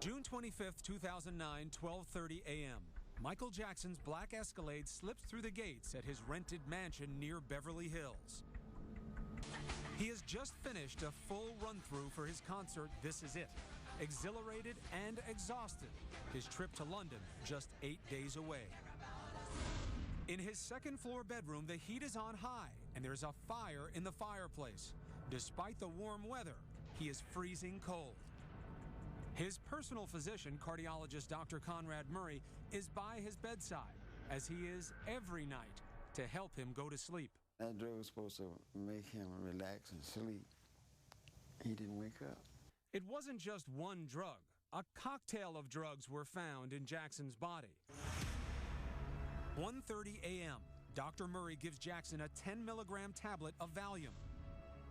June 25th, 2009, 12:30 a.m. Michael Jackson's black Escalade slips through the gates at his rented mansion near Beverly Hills. He has just finished a full run-through for his concert, This Is It. Exhilarated and exhausted, his trip to London just 8 days away. In his second-floor bedroom, the heat is on high, and there's a fire in the fireplace. Despite the warm weather, he is freezing cold. His personal physician, cardiologist Dr. Conrad Murray, is by his bedside, as he is every night, to help him go to sleep. That drug was supposed to make him relax and sleep. He didn't wake up. It wasn't just one drug. A cocktail of drugs were found in Jackson's body. 1:30 a.m., Dr. Murray gives Jackson a 10-milligram tablet of Valium.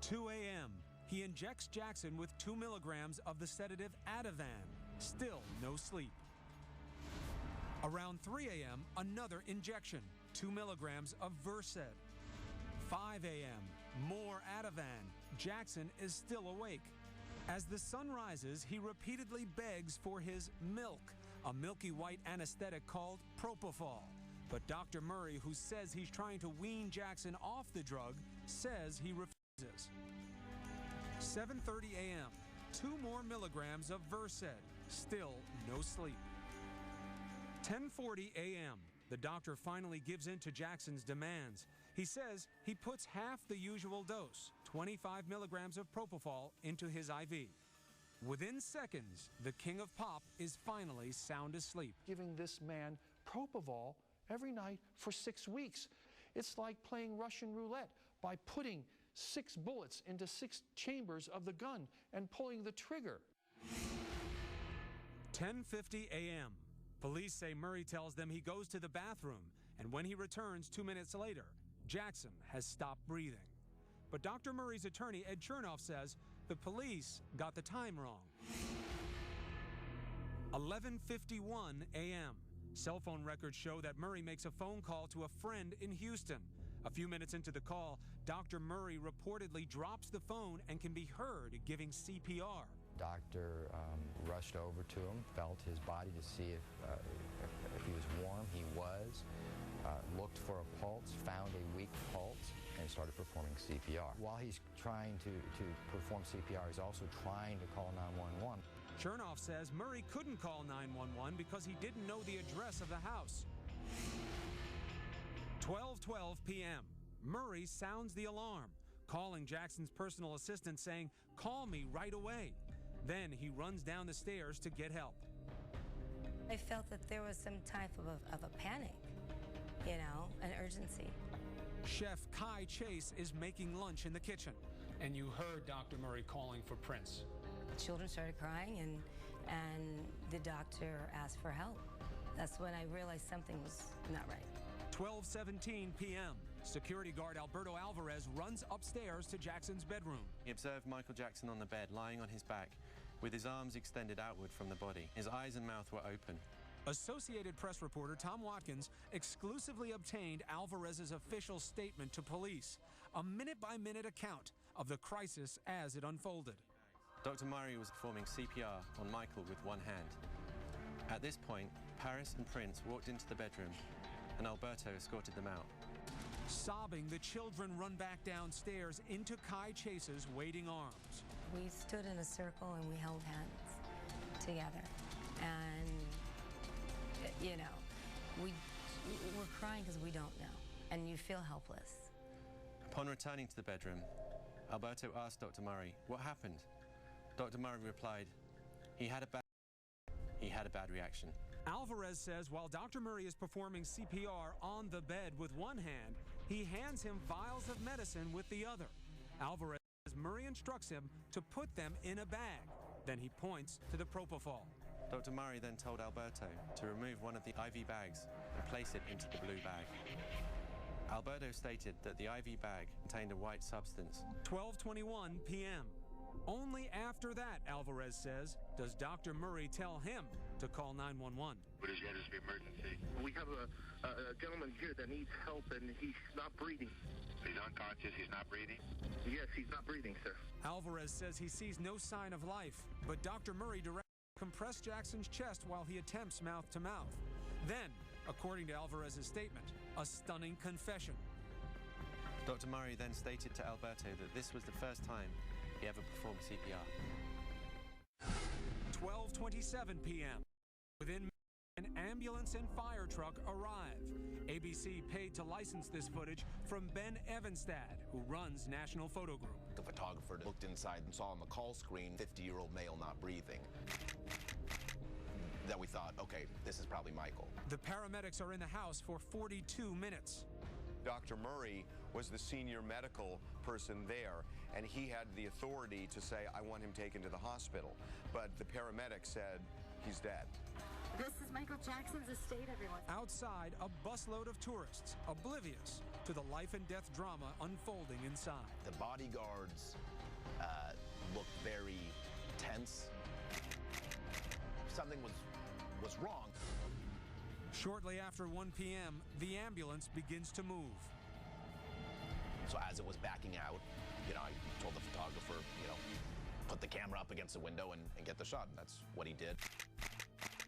2 a.m., he injects Jackson with 2 milligrams of the sedative Ativan. Still no sleep. Around 3 a.m., another injection, 2 milligrams of Versed. 5 a.m., more Ativan. Jackson is still awake. As the sun rises, he repeatedly begs for his milk, a milky white anesthetic called Propofol. But Dr. Murray, who says he's trying to wean Jackson off the drug, says he refuses. 7:30 a.m., 2 more milligrams of Versed. Still no sleep. 10:40 a.m., the doctor finally gives in to Jackson's demands. He says he puts half the usual dose, 25 milligrams of Propofol, into his IV. Within seconds, the king of pop is finally sound asleep. Giving this man Propofol every night for 6 weeks. It's like playing Russian roulette by putting 6 bullets into 6 chambers of the gun and pulling the trigger. 10:50 a.m. Police say Murray tells them he goes to the bathroom, and when he returns 2 minutes later, Jackson has stopped breathing. But Dr. Murray's attorney, Ed Chernoff, says the police got the time wrong. 11:51 a.m. Cell phone records show that Murray makes a phone call to a friend in Houston. A few minutes into the call, Dr. Murray reportedly drops the phone and can be heard giving CPR. Doctor rushed over to him, felt his body to see if he was warm. He was. Looked for a pulse, found a weak pulse, and started performing CPR. While he's trying to perform CPR, he's also trying to call 911. Chernoff says Murray couldn't call 911 because he didn't know the address of the house. 12:12 p.m. Murray sounds the alarm, calling Jackson's personal assistant saying, "Call me right away." Then he runs down the stairs to get help. I felt that there was some type of a panic, you know, an urgency. Chef Kai Chase is making lunch in the kitchen. And you heard Dr. Murray calling for Prince. Children started crying, and the doctor asked for help. That's when I realized something was not right. 12:17 p.m. Security guard Alberto Alvarez runs upstairs to Jackson's bedroom. He observed Michael Jackson on the bed, lying on his back, with his arms extended outward from the body. His eyes and mouth were open. Associated Press reporter Tom Watkins exclusively obtained Alvarez's official statement to police, a minute-by-minute account of the crisis as it unfolded. Dr. Murray was performing CPR on Michael with one hand. At this point, Paris and Prince walked into the bedroom, and Alberto escorted them out. Sobbing, the children run back downstairs into Kai Chase's waiting arms. We stood in a circle and we held hands together. And, you know, we're crying because we don't know. And you feel helpless. Upon returning to the bedroom, Alberto asked Dr. Murray what happened. Dr. Murray replied, he had a bad reaction. Alvarez says while Dr. Murray is performing CPR on the bed with one hand, he hands him vials of medicine with the other. Alvarez says Murray instructs him to put them in a bag. Then he points to the Propofol. Dr. Murray then told Alberto to remove one of the IV bags and place it into the blue bag. Alberto stated that the IV bag contained a white substance. 12:21 p.m. Only after that, Alvarez says, does Dr. Murray tell him to call 911. What is the emergency? We have a gentleman here that needs help, and he's not breathing. He's unconscious, he's not breathing? Yes, he's not breathing, sir. Alvarez says he sees no sign of life, but Dr. Murray directs compress Jackson's chest while he attempts mouth-to-mouth. Then, according to Alvarez's statement, a stunning confession. Dr. Murray then stated to Alberto that this was the first time he ever performed CPR. 12:27 p.m. Within an ambulance and fire truck arrive. ABC paid to license this footage from Ben Evenstad, who runs National Photo Group. The photographer looked inside and saw on the call screen 50-year-old male not breathing. That we thought, okay, this is probably Michael. The paramedics are in the house for 42 minutes. Dr. Murray was the senior medical person there, and he had the authority to say, I want him taken to the hospital. But the paramedic said, he's dead. This is Michael Jackson's estate, everyone. Outside, a busload of tourists, oblivious to the life and death drama unfolding inside. The bodyguards looked very tense. Something was wrong. Shortly after 1 p.m., the ambulance begins to move. So as it was backing out, I told the photographer, put the camera up against the window and get the shot, and that's what he did.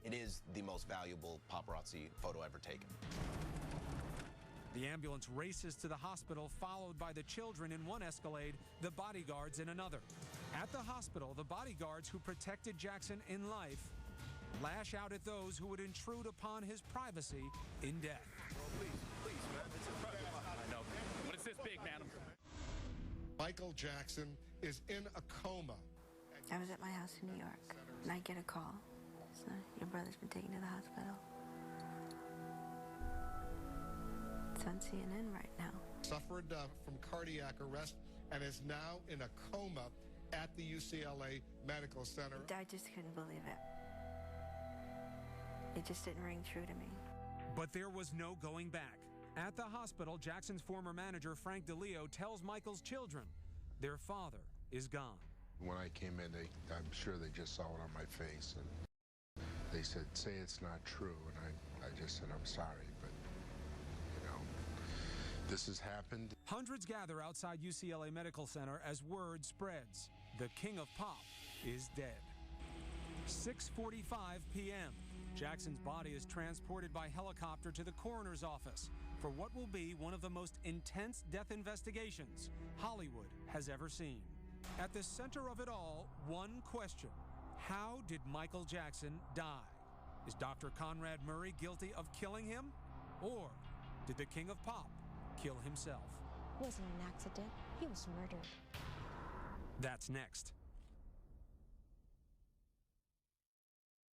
It is the most valuable paparazzi photo ever taken. The ambulance races to the hospital, followed by the children in one Escalade, the bodyguards in another. At the hospital, the bodyguards who protected Jackson in life lash out at those who would intrude upon his privacy in death. Please, man, it's a private. I know, but it's this big, man. Michael Jackson is in a coma. I was at my house in New York, and I get a call. So your brother's been taken to the hospital. It's on CNN right now. Suffered from cardiac arrest and is now in a coma at the UCLA Medical Center. I just couldn't believe it. It just didn't ring true to me. But there was no going back. At the hospital, Jackson's former manager, Frank DeLeo, tells Michael's children their father is gone. When I came in, I'm sure they just saw it on my face, and they said, say it's not true, and I just said, I'm sorry, but, this has happened. Hundreds gather outside UCLA Medical Center as word spreads. The King of Pop is dead. 6:45 p.m. Jackson's body is transported by helicopter to the coroner's office for what will be one of the most intense death investigations Hollywood has ever seen. At the center of it all, one question. How did Michael Jackson die? Is Dr. Conrad Murray guilty of killing him? Or did the King of Pop kill himself? It wasn't an accident. He was murdered. That's next.